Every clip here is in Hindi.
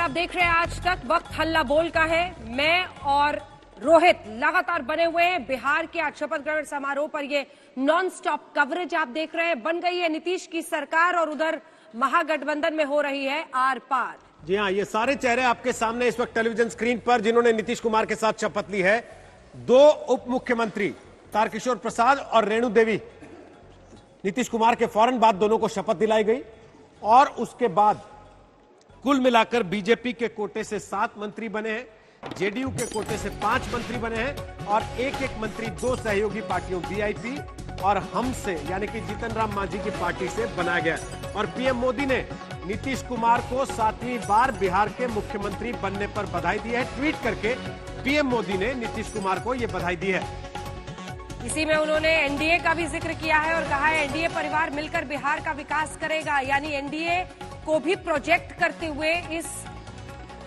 आप देख रहे हैं आज तक। वक्त हल्ला बोल का है। मैं और रोहित लगातार बने हुए हैं बिहार के आज शपथ ग्रहण समारोह पर। ये नॉन स्टॉप कवरेज आप देख रहे हैं। बन गई है नीतीश की सरकार और उधर महागठबंधन में हो रही है आर पार। जी हाँ, ये सारे चेहरे आपके सामने इस वक्त टेलीविजन स्क्रीन पर जिन्होंने नीतीश कुमार के साथ शपथ ली है। दो उप मुख्यमंत्री तारकिशोर प्रसाद और रेणु देवी, नीतीश कुमार के फौरन बाद दोनों को शपथ दिलाई गई और उसके बाद कुल मिलाकर बीजेपी के कोटे से 7 मंत्री बने हैं, जेडीयू के कोटे से 5 मंत्री बने हैं और एक एक मंत्री 2 सहयोगी पार्टियों वीआईपी और हम से यानी कि जीतन राम मांझी की पार्टी से बनाया गया। और पीएम मोदी ने नीतीश कुमार को 7वीं बार बिहार के मुख्यमंत्री बनने पर बधाई दी है। ट्वीट करके पीएम मोदी ने नीतीश कुमार को यह बधाई दी है। इसी में उन्होंने एनडीए का भी जिक्र किया है और कहा है एनडीए परिवार मिलकर बिहार का विकास करेगा। यानी एनडीए को भी प्रोजेक्ट करते हुए इस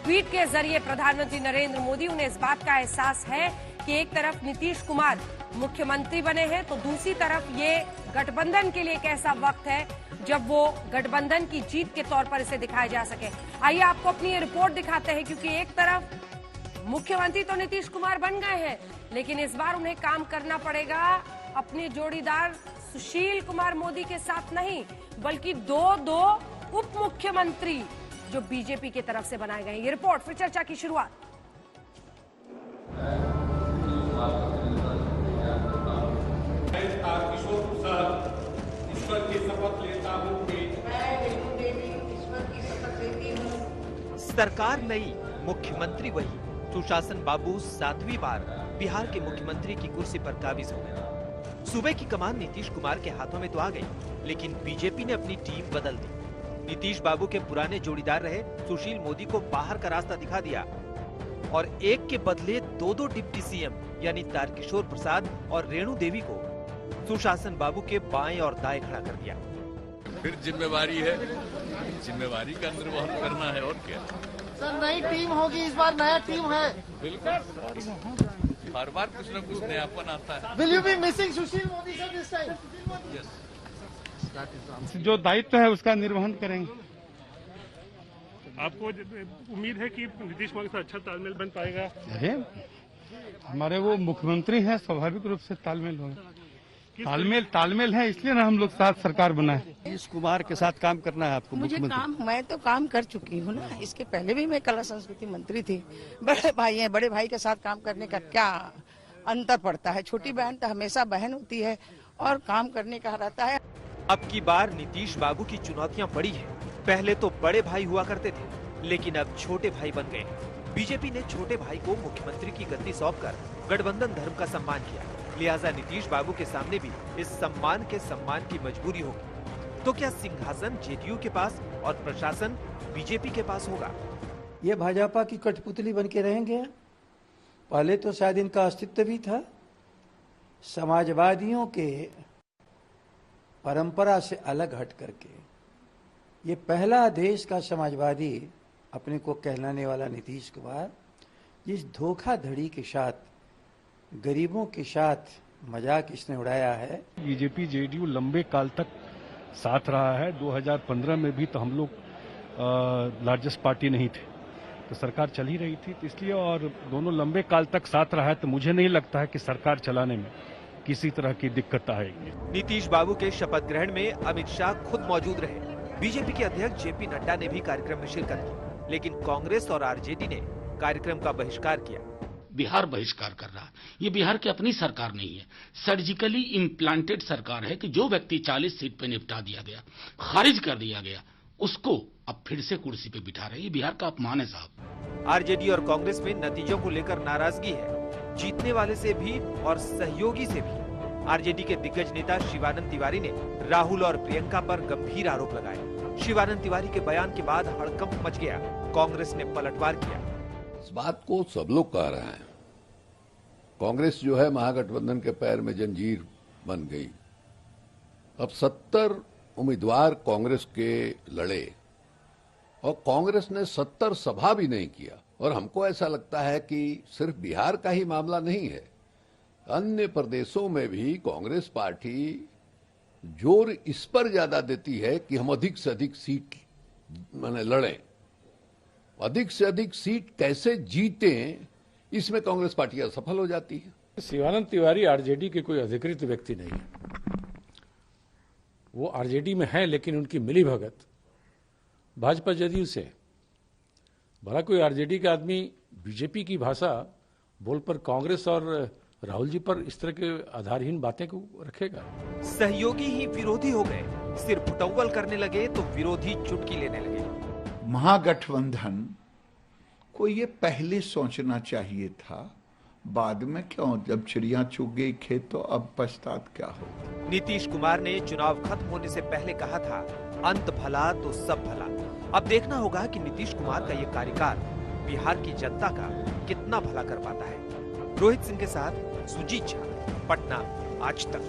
ट्वीट के जरिए प्रधानमंत्री नरेंद्र मोदी, उन्हें इस बात का एहसास है कि एक तरफ नीतीश कुमार मुख्यमंत्री बने हैं तो दूसरी तरफ ये गठबंधन के लिए एक ऐसा वक्त है जब वो गठबंधन की जीत के तौर पर इसे दिखाया जा सके। आइए आपको अपनी ये रिपोर्ट दिखाते हैं, क्योंकि एक तरफ मुख्यमंत्री तो नीतीश कुमार बन गए हैं, लेकिन इस बार उन्हें काम करना पड़ेगा अपने जोड़ीदार सुशील कुमार मोदी के साथ नहीं, बल्कि दो उप मुख्यमंत्री जो बीजेपी की तरफ से बनाए गए। ये रिपोर्ट फिर चर्चा की शुरुआत। तारकिशोर प्रसाद ईश्वर की शपथ लेता हूँ कि मैं रेणु देवी ईश्वर की शपथ लेती हूँ। सरकार नई, मुख्यमंत्री वही। सुशासन बाबू 7वीं बार बिहार के मुख्यमंत्री की कुर्सी पर काबिज हो गए। सूबे की कमान नीतीश कुमार के हाथों में तो आ गई, लेकिन बीजेपी ने अपनी टीम बदल दी। नीतीश बाबू के पुराने जोड़ीदार रहे सुशील मोदी को बाहर का रास्ता दिखा दिया और एक के बदले 2 डिप्टी सीएम यानी तारकिशोर प्रसाद और रेणु देवी को सुशासन बाबू के बाएं और दाएं खड़ा कर दिया। फिर जिम्मेवारी है, जिम्मेवारी का निर्वहन करना है और क्या। सर नई टीम होगी, इस बार नया टीम है। बिल्कुल, हर बार कुछ न कुछ नयापन आता है। Will you be missing Sushil Modi sir this time? Yes. जो दायित्व है उसका निर्वहन करेंगे। आपको उम्मीद है कि नीतीश कुमार के साथ अच्छा तालमेल बन पाएगा? अरे हमारे वो मुख्यमंत्री हैं, स्वाभाविक रूप से तालमेल होगा। तालमेल है, इसलिए ना हम लोग साथ सरकार बनाए। नीतीश कुमार के साथ काम करना है आपको? मुझे काम, मैं तो काम कर चुकी हूँ ना, इसके पहले भी मैं कला संस्कृति मंत्री थी। बड़े भाई हैं, बड़े भाई के साथ काम करने का क्या अंतर पड़ता है? छोटी बहन तो हमेशा बहन होती है और काम करने का रहता है। अब की बार नीतीश बाबू की चुनौतियां बड़ी हैं। पहले तो बड़े भाई हुआ करते थे, लेकिन अब छोटे भाई बन गए। बीजेपी ने छोटे भाई को मुख्यमंत्री की गद्दी सौंपकर गठबंधन धर्म का सम्मान किया, लिहाजा नीतीश बाबू के सामने भी इस सम्मान की मजबूरी होगी। तो क्या सिंहासन जेडीयू के पास और प्रशासन बीजेपी के पास होगा? ये भाजपा की कठपुतली बन के रहेंगे? पहले तो शायद इनका अस्तित्व भी था। समाजवादियों के परंपरा से अलग हट करके ये पहला देश का समाजवादी अपने को कहलाने वाला नीतीश कुमार जिस धोखाधड़ी के साथ गरीबों के साथ मजाक इसने उड़ाया है। बीजेपी जेडीयू लंबे काल तक साथ रहा है। 2015 में भी तो हम लोग लार्जेस्ट पार्टी नहीं थे, तो सरकार चल ही रही थी, तो इसलिए और दोनों लंबे काल तक साथ रहा है, तो मुझे नहीं लगता है कि सरकार चलाने में किसी तरह की दिक्कत आएगी। नीतीश बाबू के शपथ ग्रहण में अमित शाह खुद मौजूद रहे। बीजेपी के अध्यक्ष जेपी नड्डा ने भी कार्यक्रम में शिरकत की, लेकिन कांग्रेस और आरजेडी ने कार्यक्रम का बहिष्कार किया। बिहार बहिष्कार कर रहा है। ये बिहार की अपनी सरकार नहीं है, सर्जिकली इम्प्लांटेड सरकार है कि जो व्यक्ति 40 सीट पे निपटा दिया गया, खारिज कर दिया गया, उसको अब फिर से कुर्सी पे बिठा रहे हैं। ये बिहार का अपमान है साहब। आरजेडी और कांग्रेस में नतीजों को लेकर नाराजगी है, जीतने वाले से भी और सहयोगी से भी। आरजेडी के दिग्गज नेता शिवानंद तिवारी ने राहुल और प्रियंका पर गंभीर आरोप लगाए। शिवानंद तिवारी के बयान के बाद हड़कंप मच गया, कांग्रेस ने पलटवार किया। इस बात को सब लोग कह रहे हैं, कांग्रेस जो है महागठबंधन के पैर में जंजीर बन गई। अब 70 उम्मीदवार कांग्रेस के लड़े और कांग्रेस ने 70 सभा भी नहीं किया। और हमको ऐसा लगता है कि सिर्फ बिहार का ही मामला नहीं है, अन्य प्रदेशों में भी कांग्रेस पार्टी जोर इस पर ज्यादा देती है कि हम अधिक से अधिक सीट लड़ें अधिक से अधिक सीट कैसे जीतें, इसमें कांग्रेस पार्टी असफल हो जाती है। शिवानंद तिवारी आरजेडी के कोई अधिकृत व्यक्ति नहीं है। वो आरजेडी में है, लेकिन उनकी मिलीभगत भाजपा जदयू से। भला कोई आरजेडी का आदमी बीजेपी की भाषा बोल पर कांग्रेस और राहुल जी पर इस तरह के आधारहीन बातें को रखेगा? सहयोगी ही विरोधी हो गए, सिर्फ फुटअव्वल करने लगे तो विरोधी चुटकी लेने लगे। महागठबंधन को ये पहले सोचना चाहिए था, बाद में क्यों? जब चिड़िया चुग गई खेत तो अब पछतात क्या हो। नीतीश कुमार ने चुनाव खत्म होने से पहले कहा था, अंत भला तो सब भला। अब देखना होगा कि नीतीश कुमार का ये कार्यकाल बिहार की जनता का कितना भला कर पाता है। रोहित सिंह के साथ सुजीत झा, पटना, आज तक।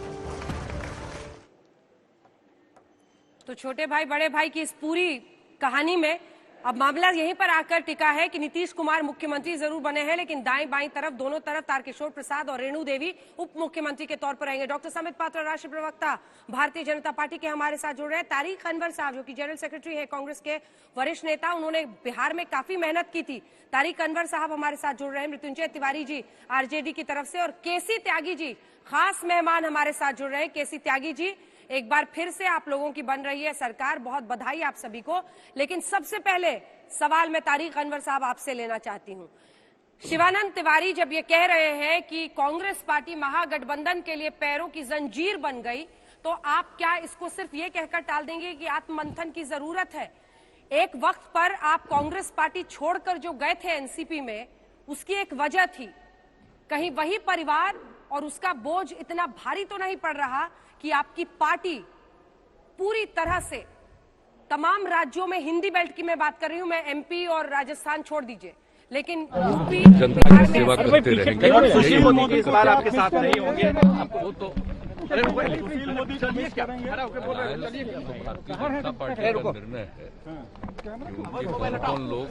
तो छोटे भाई बड़े भाई की इस पूरी कहानी में अब मामला यहीं पर आकर टिका है कि नीतीश कुमार मुख्यमंत्री जरूर बने हैं, लेकिन दाएं बाएं तरफ दोनों तरफ तारकिशोर प्रसाद और रेणु देवी उप मुख्यमंत्री के तौर पर रहेंगे। डॉक्टर समित पात्रा, राष्ट्रीय प्रवक्ता भारतीय जनता पार्टी के, हमारे साथ जुड़ रहे हैं। तारिक अनवर साहब, जो कि जनरल सेक्रेटरी है कांग्रेस के वरिष्ठ नेता, उन्होंने बिहार में काफी मेहनत की थी। तारिक अनवर साहब हमारे साथ जुड़ रहे हैं। मृत्युंजय तिवारी जी आरजेडी की तरफ से, और केसी त्यागी जी खास मेहमान हमारे साथ जुड़ रहे हैं। केसी त्यागी जी, एक बार फिर से आप लोगों की बन रही है सरकार, बहुत बधाई आप सभी को। लेकिन सबसे पहले सवाल मैं तारिक अनवर साहब आपसे लेना चाहती हूं। शिवानंद तिवारी जब ये कह रहे हैं कि कांग्रेस पार्टी महागठबंधन के लिए पैरों की जंजीर बन गई, तो आप क्या इसको सिर्फ ये कहकर टाल देंगे कि आत्ममंथन की जरूरत है? एक वक्त पर आप कांग्रेस पार्टी छोड़कर जो गए थे एनसीपी में, उसकी एक वजह थी, कहीं वही परिवार और उसका बोझ इतना भारी तो नहीं पड़ रहा कि आपकी पार्टी पूरी तरह से तमाम राज्यों में, हिंदी बेल्ट की मैं बात कर रही हूं, मैं एमपी और राजस्थान छोड़ दीजिए, लेकिन यूपी, जनता की सेवा करते रहेंगे। सुशील मोदी के सवाल आपके साथ नहीं होंगे, आपको तो भारतीय जनता पार्टी का निर्णय है कि उनके कौन लोग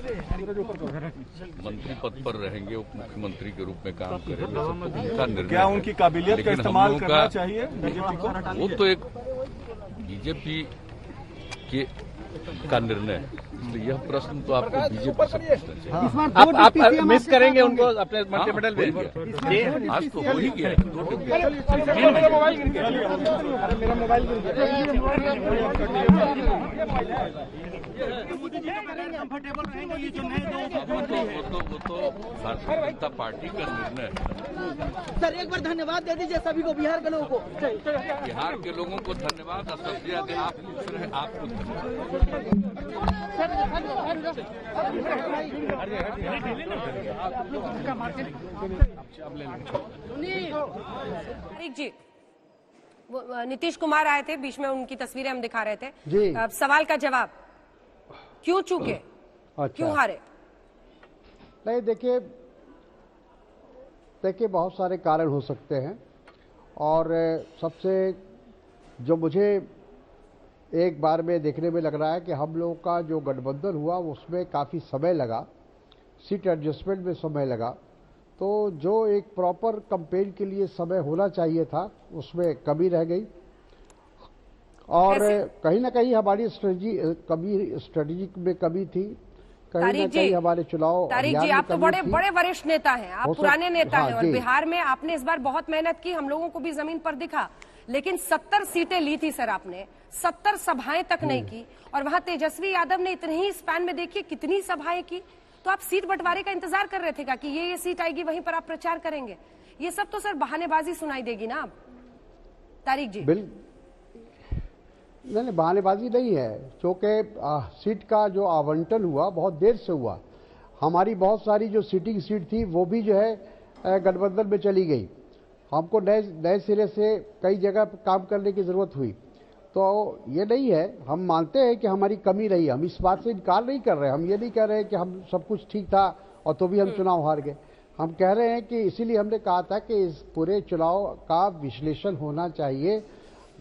मंत्री पद पर रहेंगे, उप मुख्यमंत्री के रूप में काम करेंगे, उनका निर्णय। क्या उनकी काबिलियत का इस्तेमाल करना चाहिए बीजेपी को? वो तो एक बीजेपी के का निर्णय है, इसलिए यह प्रश्न तो आपको बीजेपी से पूछना चाहिए। आप मिस करेंगे उनको अपने मंत्रिमंडल में? आज तो हो ही गया। मेरा मोबाइल वो तो भारतीय जनता पार्टी का निर्णय है। सर एक बार धन्यवाद दे दीजिए सभी को, बिहार के लोगों को। बिहार के लोगों को धन्यवाद, और सबसे ज्यादा आप पूछ रहे हैं, आपको धन्यवाद। जी, नीतीश कुमार आए थे, बीच में उनकी तस्वीरें हम दिखा रहे थे जी। अब सवाल का जवाब, क्यों चूके? अच्छा। क्यों हारे? नहीं, देखिए बहुत सारे कारण हो सकते हैं, और सबसे जो मुझे एक बार में देखने में लग रहा है कि हम लोगों का जो गठबंधन हुआ उसमें काफ़ी समय लगा, सीट एडजस्टमेंट में समय लगा, तो जो एक प्रॉपर कैंपेन के लिए समय होना चाहिए था उसमें कमी रह गई, और कहीं ना कहीं हमारी स्ट्रेटेजी में कमी थी, कहीं ना कहीं हमारे चुनाव। तारिक जी, आप तो बड़े बड़े वरिष्ठ नेता हैं, आप पुराने नेता हैं, और बिहार में आपने इस बार बहुत मेहनत की, हम लोगों को भी जमीन पर दिखा, लेकिन 70 सीटें ली थी सर आपने, 70 सभाएं तक नहीं की, और वहां तेजस्वी यादव ने इतने ही स्पैन में देखिए कितनी सभाएं की। तो आप सीट बंटवारे का इंतजार कर रहे थे क्या कि ये सीट आएगी वहीं पर आप प्रचार करेंगे? ये सब तो सर बहानेबाजी सुनाई देगी ना आप? तारिक जी, नहीं, बहानेबाजी नहीं है, क्योंकि सीट का जो आवंटन हुआ बहुत देर से हुआ। हमारी बहुत सारी जो सिटिंग सीट थी वो भी जो है गठबंधन में चली गई, हमको नए सिरे से कई जगह काम करने की ज़रूरत हुई। तो ये नहीं है, हम मानते हैं कि हमारी कमी रही, हम इस बात से इनकार नहीं कर रहे, हम ये नहीं कह रहे कि हम सब कुछ ठीक था और तो भी हम चुनाव हार गए। हम कह रहे हैं कि इसीलिए हमने कहा था कि इस पूरे चुनाव का विश्लेषण होना चाहिए,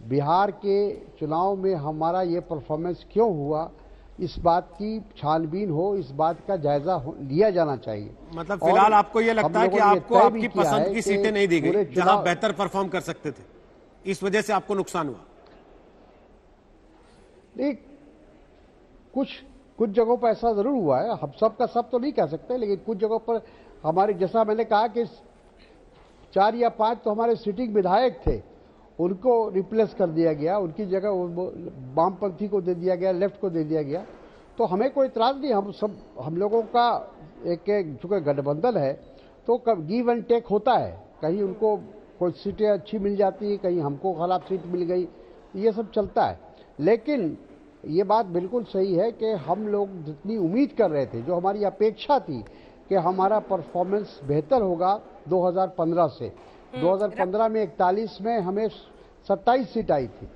बिहार के चुनाव में हमारा ये परफॉर्मेंस क्यों हुआ, इस बात की छानबीन हो, इस बात का जायजा लिया जाना चाहिए। मतलब फिलहाल आपको ये लगता है कि आपको आपकी पसंद की सीटें नहीं दी गई जहां बेहतर परफॉर्म कर सकते थे, इस वजह से आपको नुकसान हुआ? नहीं, कुछ कुछ जगहों पर ऐसा जरूर हुआ है, हम सब का सब तो नहीं कह सकते, लेकिन कुछ जगहों पर हमारे, जैसा मैंने कहा कि 4 या 5 तो हमारे सिटिंग विधायक थे, उनको रिप्लेस कर दिया गया, उनकी जगह वामपंथी को दे दिया गया, लेफ्ट को दे दिया गया। तो हमें कोई इतराज नहीं, हम लोगों का एक चूंकि गठबंधन है तो गिव एंड टेक होता है, कहीं उनको कोई सीटें अच्छी मिल जाती है, कहीं हमको खराब सीट मिल गई, ये सब चलता है। लेकिन ये बात बिल्कुल सही है कि हम लोग जितनी उम्मीद कर रहे थे, जो हमारी अपेक्षा थी कि हमारा परफॉर्मेंस बेहतर होगा 2015 से, 2015 में 41 में हमें 27 सीट आई थी,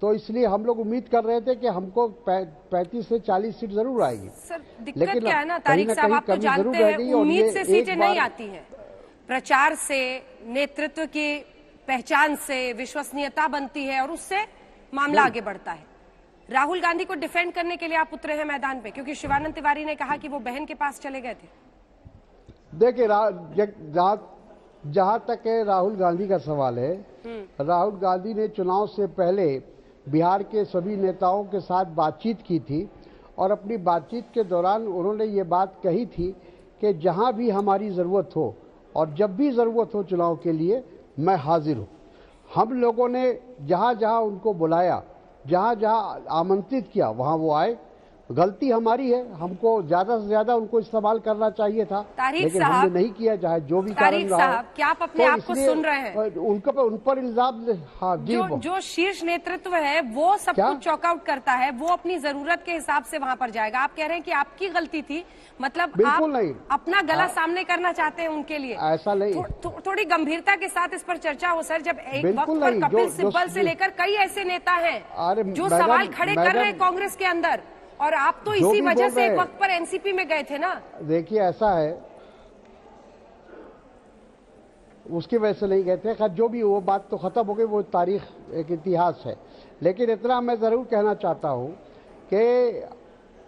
तो इसलिए हम लोग उम्मीद कर रहे थे कि हमको 35 से 40 सीट जरूर आएगी। सर दिक्कत क्या है ना तारिक साहब, आप तो जानते हैं उम्मीद से सीटें नहीं आती हैं, प्रचार से, नेतृत्व की पहचान से विश्वसनीयता बनती है और उससे मामला आगे बढ़ता है। राहुल गांधी को डिफेंड करने के लिए आप उतरे हैं मैदान पे, क्योंकि शिवानंद तिवारी ने कहा कि वो बहन के पास चले गए थे। देखिए, जहां तक है राहुल गांधी का सवाल है, राहुल गांधी ने चुनाव से पहले बिहार के सभी नेताओं के साथ बातचीत की थी और अपनी बातचीत के दौरान उन्होंने ये बात कही थी कि जहां भी हमारी ज़रूरत हो और जब भी ज़रूरत हो चुनाव के लिए मैं हाजिर हूं। हम लोगों ने जहां जहां उनको बुलाया, जहां जहां आमंत्रित किया, वहां वो आए। गलती हमारी है, हमको ज्यादा से ज्यादा उनको इस्तेमाल करना चाहिए था, लेकिन हमने नहीं किया, चाहे जो भी कारण रहा। क्या आप अपने आप को सुन रहे हैं? उन पर इल्जाम, हाँ जी, जो शीर्ष नेतृत्व है वो सब कुछ चॉकआउट करता है, वो अपनी जरूरत के हिसाब से वहां पर जाएगा। आप कह रहे हैं कि आपकी गलती थी, मतलब बिल्कुल आप नहीं, अपना गला सामने करना चाहते हैं उनके लिए। ऐसा नहीं, थोड़ी गंभीरता के साथ इस पर चर्चा हो सर। जब एक वक्त पर कपिल सिब्बल से लेकर कई ऐसे नेता हैं जो सवाल खड़े कर रहे हैं कांग्रेस के अंदर, और आप तो इसी वजह से एक वक्त पर एनसीपी में गए थे ना। देखिए, ऐसा है, उसकी वजह से नहीं गए थे, खैर जो भी, वो बात तो खत्म हो गई, वो तारीख एक इतिहास है। लेकिन इतना मैं जरूर कहना चाहता हूं कि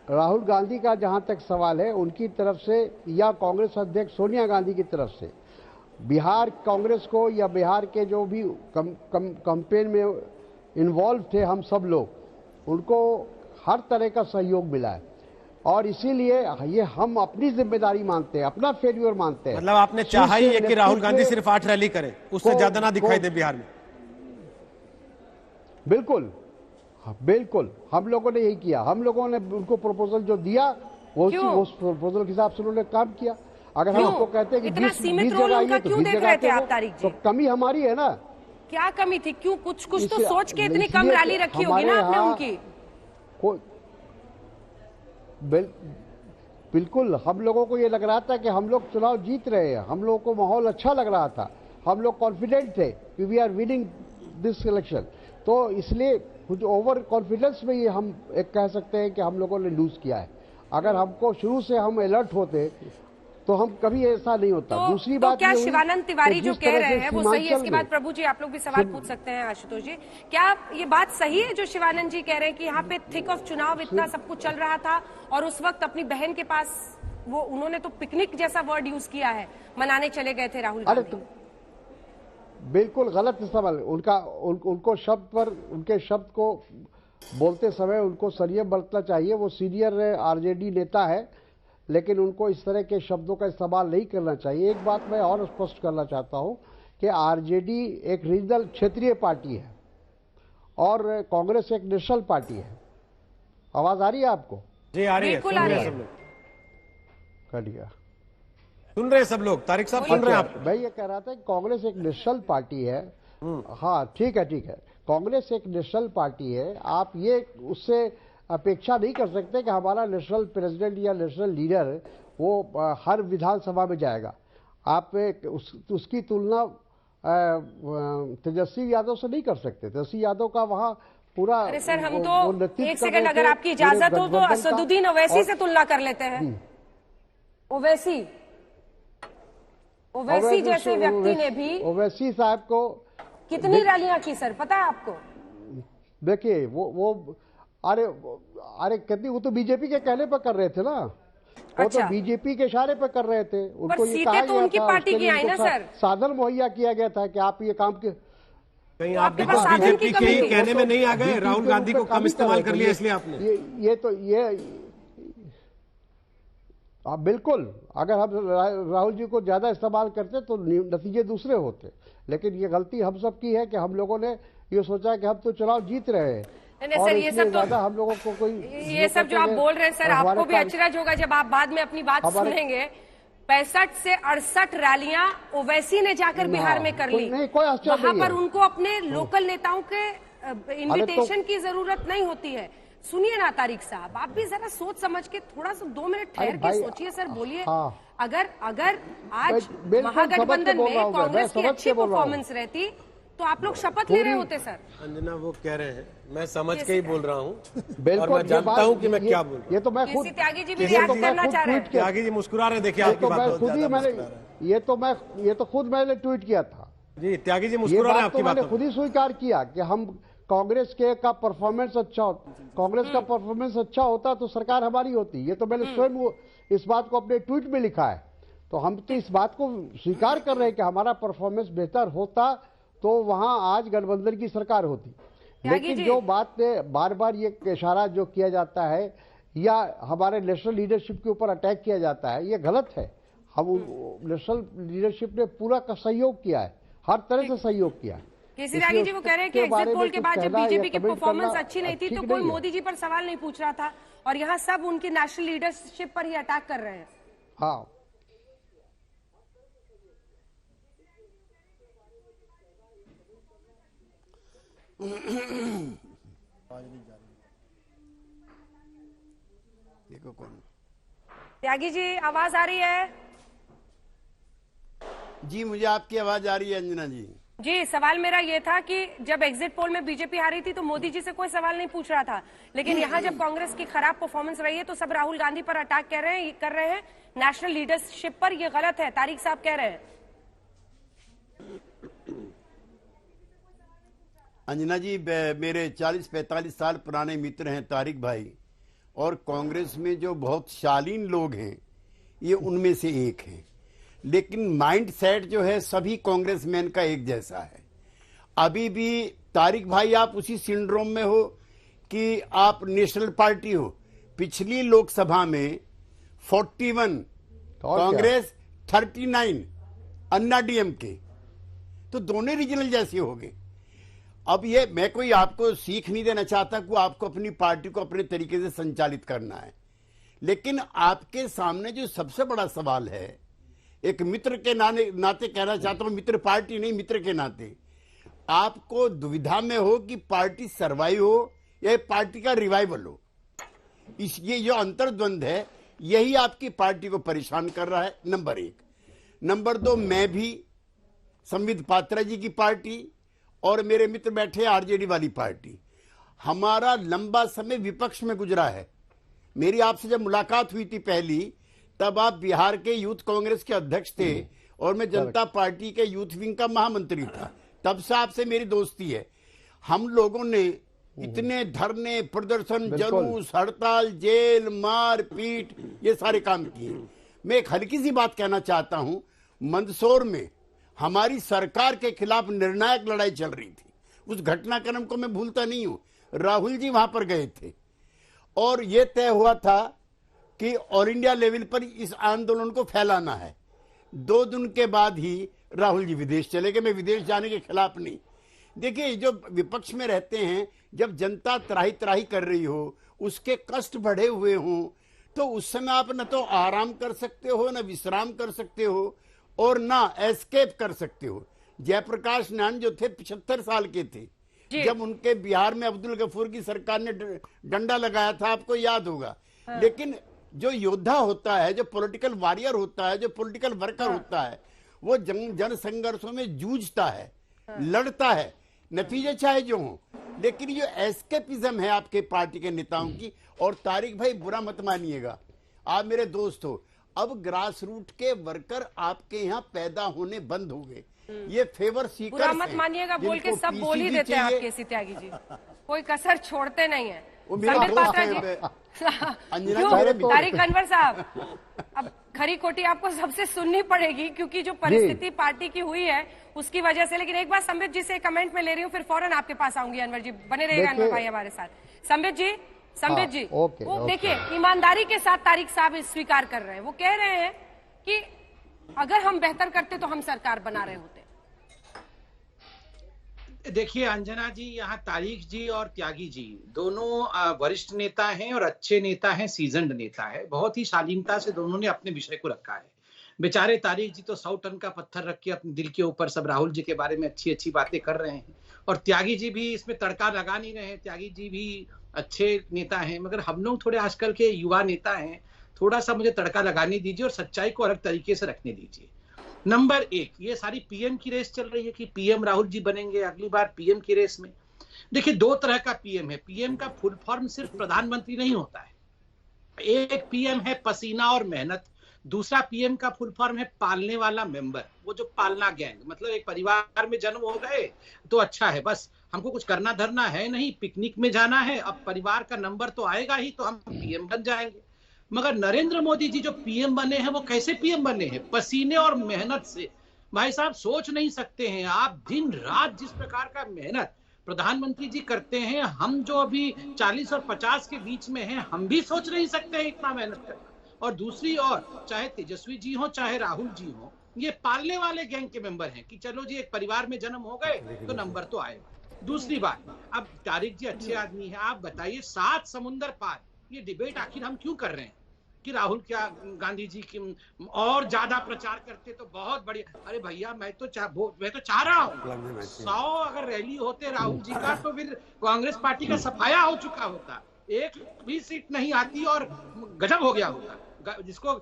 राहुल गांधी का जहां तक सवाल है, उनकी तरफ से या कांग्रेस अध्यक्ष सोनिया गांधी की तरफ से बिहार कांग्रेस को या बिहार के जो भी कैंपेन में इन्वॉल्व थे, हम सब लोग, उनको हर तरह का सहयोग मिला है और इसीलिए ये हम अपनी जिम्मेदारी मानते हैं, अपना फेल्यूर मानते हैं। मतलब आपने चाहा ही है कि राहुल गांधी सिर्फ 8 रैली करें, उससे ज्यादा ना दिखाई दे बिहार में। बिल्कुल बिल्कुल, हम लोगों ने यही किया। हम लोगों ने उनको प्रपोजल जो दिया, वो उस प्रपोजल के हिसाब से उन्होंने काम किया। अगर हम आपको कहते हैं कि 20 जगह आई है तो 20 जगह तो कमी हमारी है ना। क्या कमी थी? क्यों? कुछ तो सोच के इतनी कम रैली रखी होगी ना आपने उनकी। बिल्कुल, हम लोगों को ये लग रहा था कि हम लोग चुनाव जीत रहे हैं, हम लोगों को माहौल अच्छा लग रहा था, हम लोग कॉन्फिडेंट थे कि we are winning this election. तो इसलिए कुछ ओवर कॉन्फिडेंस में ये हम एक कह सकते हैं कि हम लोगों ने लूज किया है। अगर हमको शुरू से हम अलर्ट होते तो हम कभी ऐसा नहीं होता। दूसरी बात, क्या शिवानंद तिवारी जो कह रहे हैं वो सही है? इसके बाद प्रभु जी आप लोग भी सवाल पूछ सकते हैं। आशुतोष जी, क्या ये बात सही है जो शिवानंद जी कह रहे हैं कि यहाँ पे थिक ऑफ चुनाव इतना सब कुछ चल रहा था और उस वक्त अपनी बहन के पास वो, उन्होंने तो पिकनिक जैसा वर्ड यूज किया है, मनाने चले गए थे राहुल गांधी? बिल्कुल गलत इस्तेमाल उनको शब्द पर, उनके शब्द को बोलते समय उनको संयम बरतना चाहिए। वो सीनियर आरजेडी नेता है, लेकिन उनको इस तरह के शब्दों का इस्तेमाल नहीं करना चाहिए। एक बात मैं और स्पष्ट करना चाहता हूं कि आरजेडी एक रीजनल क्षेत्रीय पार्टी है और कांग्रेस एक नेशनल पार्टी है। आवाज आ रही है आपको? जी आ रही है, बिल्कुल आ रही है। सुन रहे हैं सब लोग। तारिक साहब सुन रहे हैं आप? मैं ये कह रहा था कि कांग्रेस एक नेशनल पार्टी है। हाँ ठीक है, कांग्रेस एक नेशनल पार्टी है। आप ये उससे अपेक्षा नहीं कर सकते कि हमारा नेशनल प्रेसिडेंट या नेशनल लीडर वो हर विधानसभा में जाएगा। आप उसकी तुलना तेजस्वी यादव से नहीं कर सकते। तेजस्वी यादव का वहाँ पूरा, अरे सर हम तो एक सेकंड अगर आपकी इजाजत हो तो असदुद्दीन ओवैसी से तुलना कर लेते हैं। ओवैसी जैसे व्यक्ति ने भी ओवैसी साहब को कितनी रैलियां की सर, पता है आपको? देखिए वो अरे कितनी, वो तो बीजेपी के कहने पर कर रहे थे ना। वो तो बीजेपी के इशारे पर कर रहे थे। उनको ये कहा तो उनकी पार्टी की आई ना सर, साधन मुहैया किया गया था कि आप ये काम के, कहीं आप बीजेपी के ही कहने में नहीं आ गए? राहुल गांधी को कम इस्तेमाल कर लिया इसलिए आपने? बिल्कुल, अगर हम राहुल जी को ज्यादा इस्तेमाल करते तो नतीजे दूसरे होते, लेकिन ये गलती हम सब की है कि हम लोगों ने ये सोचा कि हम तो चुनाव जीत रहे हैं और सर, ये सब तो हम लोगों को कोई ये सब जो आप बोल रहे हैं सर, आपको भी अचरज होगा जब आप बाद में अपनी बात सुनेंगे। 65 से 68 रैलियां ओवैसी ने जाकर बिहार में कर ली, वहां पर उनको अपने लोकल नेताओं के इन्विटेशन की जरूरत नहीं होती है। सुनिए ना तारिक साहब, आप भी जरा सोच समझ के थोड़ा सा 2 मिनट ठहर के सोचिए सर, बोलिए। अगर आज महागठबंधन में कांग्रेस की अच्छी परफॉर्मेंस रहती तो आप लोग शपथ ले रहे होते सर। अंजना वो कह रहे हैं, मैं समझ के ही बोल रहा हूँ और मैं जानता हूँ कि मैं क्या बोल रहा हूँ। ये तो मैं खुद त्यागी जी भी रिएक्ट करना चाह रहे हैं। त्यागी जी मुस्कुरा रहे, देखिए आपकी बात खुद ही मैंने ये तो खुद मैंने ट्वीट किया था जी। त्यागी जी मुस्कुरा रहे हैं आपकी बात। मैंने खुद ही स्वीकार किया कि हम कांग्रेस का परफॉर्मेंस अच्छा होता तो सरकार हमारी होती। ये तो मैंने स्वयं इस बात को अपने ट्वीट में लिखा है। तो हम तो इस बात को स्वीकार कर रहे हैं कि हमारा परफॉर्मेंस बेहतर होता तो वहां आज गठबंधन की सरकार होती। लेकिन जो बात बार बार ये इशारा जो किया जाता है या हमारे नेशनल लीडरशिप के ऊपर अटैक किया जाता है, ये गलत है। हम नेशनल लीडरशिप ने पूरा का सहयोग किया है, हर तरह से सहयोग किया है। केसी त्यागी जी वो कह रहे हैं कि एग्जिट पोल के बाद जब बीजेपी की परफॉर्मेंस अच्छी नहीं थी तो कोई मोदी जी पर सवाल नहीं पूछ रहा था, और यहाँ सब उनकी नेशनल लीडरशिप पर ही अटैक कर रहे हैं। हाँ, देखो कौन। त्यागी जी आवाज आ रही है? जी मुझे आपकी आवाज आ रही है अंजना जी। जी, सवाल मेरा ये था कि जब एग्जिट पोल में बीजेपी हारी थी तो मोदी जी से कोई सवाल नहीं पूछ रहा था, लेकिन यहाँ जब कांग्रेस की खराब परफॉर्मेंस रही है तो सब राहुल गांधी पर अटैक कर रहे हैं नेशनल लीडरशिप पर। ये गलत है, तारिक साहब कह रहे हैं। अंजना जी, मेरे 40-45 साल पुराने मित्र हैं तारिक भाई, और कांग्रेस में जो बहुत शालीन लोग हैं ये उनमें से एक हैं। लेकिन माइंड सेट जो है सभी कांग्रेसमैन का एक जैसा है। अभी भी तारिक भाई आप उसी सिंड्रोम में हो कि आप नेशनल पार्टी हो। पिछली लोकसभा में 41 कांग्रेस, 39 अन्ना डीएमके, तो दोनों रीजनल जैसे हो गए। अब ये मैं कोई आपको सीख नहीं देना चाहता कि आपको अपनी पार्टी को अपने तरीके से संचालित करना है, लेकिन आपके सामने जो सबसे बड़ा सवाल है, एक मित्र के नाते कहना चाहता हूं, मित्र पार्टी नहीं, मित्र के नाते आपको दुविधा में हो कि पार्टी सर्वाइव हो या पार्टी का रिवाइवल हो। ये जो अंतर्द्वंद है यही आपकी पार्टी को परेशान कर रहा है, नंबर 1। नंबर 2, मैं भी संबित पात्रा जी की पार्टी और मेरे मित्र बैठे आरजेडी वाली पार्टी, हमारा लंबा समय विपक्ष में गुजरा है। मेरी आपसे जब मुलाकात हुई थी पहली, तब आप बिहार के यूथ कांग्रेस के अध्यक्ष थे और मैं जनता पार्टी के यूथ विंग का महामंत्री था। तब से आपसे मेरी दोस्ती है। हम लोगों ने इतने धरने, प्रदर्शन, जुलूस, हड़ताल, जेल, मार पीट, ये सारे काम किए। मैं एक हल्की सी बात कहना चाहता हूं, मंदसौर में हमारी सरकार के खिलाफ निर्णायक लड़ाई चल रही थी। उस घटनाक्रम को मैं भूलता नहीं हूं। राहुल जी वहां पर गए थे और यह तय हुआ था कि ऑल इंडिया लेवल पर इस आंदोलन को फैलाना है। 2 दिन के बाद ही राहुल जी विदेश चले गए। मैं विदेश जाने के खिलाफ नहीं। देखिए, जो विपक्ष में रहते हैं, जब जनता त्राही त्राही कर रही हो, उसके कष्ट बढ़े हुए हों, तो उस समय आप न तो आराम कर सकते हो, न विश्राम कर सकते हो, और ना एस्केप कर सकते हो। जयप्रकाश नारायण जो थे 75 साल के थे, जब उनके बिहार में अब्दुल गफूर की सरकार ने डंडा लगाया था, आपको याद होगा। लेकिन जो योद्धा होता है, जो पॉलिटिकल वॉरियर होता है, जो पॉलिटिकल वर्कर होता है, वो जन संघर्षों में जूझता है, लड़ता है, नतीजे चाहे जो हो। लेकिन ये एस्केपिज्म है आपके पार्टी के नेताओं की। और तारिक भाई बुरा मत मानिएगा, आप मेरे दोस्त हो, अब ग्रास रूट के वर्कर आपके यहाँ पैदा होने बंद हो गए। ये फेवर सीकर्स बुरा मत मानिएगा बोल के सब बोल ही देते हैं आप केसी त्यागी जी, कोई कसर छोड़ते नहीं है। तारिक अनवर साहब, अब खरी खोटी आपको सबसे सुननी पड़ेगी क्योंकि जो परिस्थिति पार्टी की हुई है उसकी वजह से। लेकिन एक बार संबित जी से कमेंट में ले रही हूँ, फिर फौरन आपके पास आऊंगी। अनवर जी बने रहिएगा, अनवर भाई हमारे साथ। संबित जी, संबित जी, ओके, वो ओके। देखिए ईमानदारी के साथ तारिक साहब स्वीकार कर रहे हैं। वो कह रहे हैं कि अगर हम बेहतर करते तो हम सरकार बना रहे होते। देखिए अंजना जी, यहाँ तारिक जी और त्यागी जी दोनों वरिष्ठ नेता हैं और अच्छे नेता हैं, सीजन्ड नेता है। बहुत ही शालीनता से दोनों ने अपने विषय को रखा है। बेचारे तारिक जी तो 100 टन का पत्थर रख के अपने दिल के ऊपर सब राहुल जी के बारे में अच्छी अच्छी बातें कर रहे हैं, और त्यागी जी भी इसमें तड़का लगा नहीं रहे हैं। त्यागी जी भी अच्छे नेता हैं, मगर हम लोग थोड़े आजकल के युवा नेता हैं, थोड़ा सा मुझे तड़का लगाने दीजिए और सच्चाई को अलग तरीके से रखने दीजिए। नंबर 1, ये सारी पीएम की रेस चल रही है कि पीएम राहुल जी बनेंगे अगली बार पीएम की रेस में। देखिए 2 तरह का पीएम है। पीएम का फुल फॉर्म सिर्फ प्रधानमंत्री नहीं होता है। एक पीएम है पसीना और मेहनत, दूसरा पीएम का फुल फॉर्म है पालने वाला मेंबर, वो जो पालना गैंग। मतलब एक परिवार में जन्म हो गए तो अच्छा है, बस हमको कुछ करना धरना है नहीं, पिकनिक में जाना है, अब परिवार का नंबर तो आएगा ही तो हम पीएम बन जाएंगे। मगर नरेंद्र मोदी जी जो पीएम बने हैं वो कैसे पीएम बने हैं? पसीने और मेहनत से। भाई साहब सोच नहीं सकते हैं आप, दिन रात जिस प्रकार का मेहनत प्रधानमंत्री जी करते हैं, हम जो अभी 40 और 50 के बीच में हैं, हम भी सोच नहीं सकते हैं इतना मेहनत करना। और दूसरी ओर चाहे तेजस्वी जी हो चाहे राहुल जी हो, ये पालने वाले गैंग के मेंबर हैं कि चलो जी एक परिवार में जन्म हो गए तो नंबर तो आएगा। दूसरी बात, अब तारिक जी अच्छे आदमी हैं, आप बताइए 7 समुंदर पार ये डिबेट आखिर हम क्यों कर रहे हैं कि राहुल क्या गांधी जी की और ज्यादा प्रचार करते तो बहुत बढ़िया। अरे भैया मैं तो चाह रहा हूँ 100 अगर रैली होते राहुल जी का तो फिर कांग्रेस पार्टी का सफाया हो चुका होता, एक भी सीट नहीं आती और गजब हो गया होता। जिसको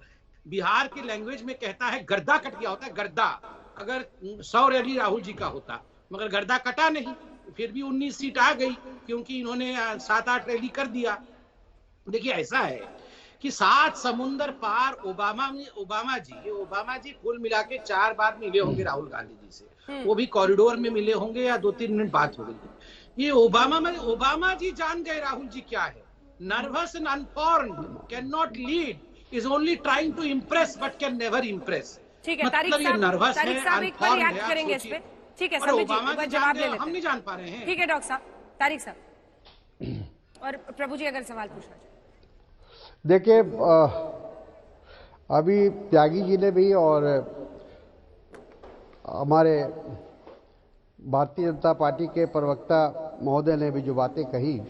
बिहार की लैंग्वेज में कहता है गर्दा कट गया होता है, गर्दा। अगर 100 रैली राहुल जी का होता, मगर गर्दा कटा नहीं, फिर भी 19 सीट आ गई क्योंकि इन्होंने 7-8 रैली कर दिया। देखिए ऐसा है कि 7 समुंदर पार ओबामा जी कुल मिला के 4 बार मिले होंगे राहुल गांधी जी से, वो भी कॉरिडोर में मिले होंगे या 2-3 मिनट बात हो गई। ये ओबामा जी जान गए राहुल जी क्या है। Nervous and uninformed, can not lead, is only trying to impress but can never impress. ठीक है तारिक साहब एक बार रिएक्ट करेंगे इस पे। ठीक है संबित जी जवाब ले लेते हैं, हम नहीं जान पा रहे हैं। ठीक है डॉक्टर साहब, तारिक साहब और प्रभु जी अगर सवाल पूछना चाहे। देखिए अभी त्यागी जी ने भी और हमारे भारतीय जनता पार्टी के प्रवक्ता महोदय ने भी जो बातें कही,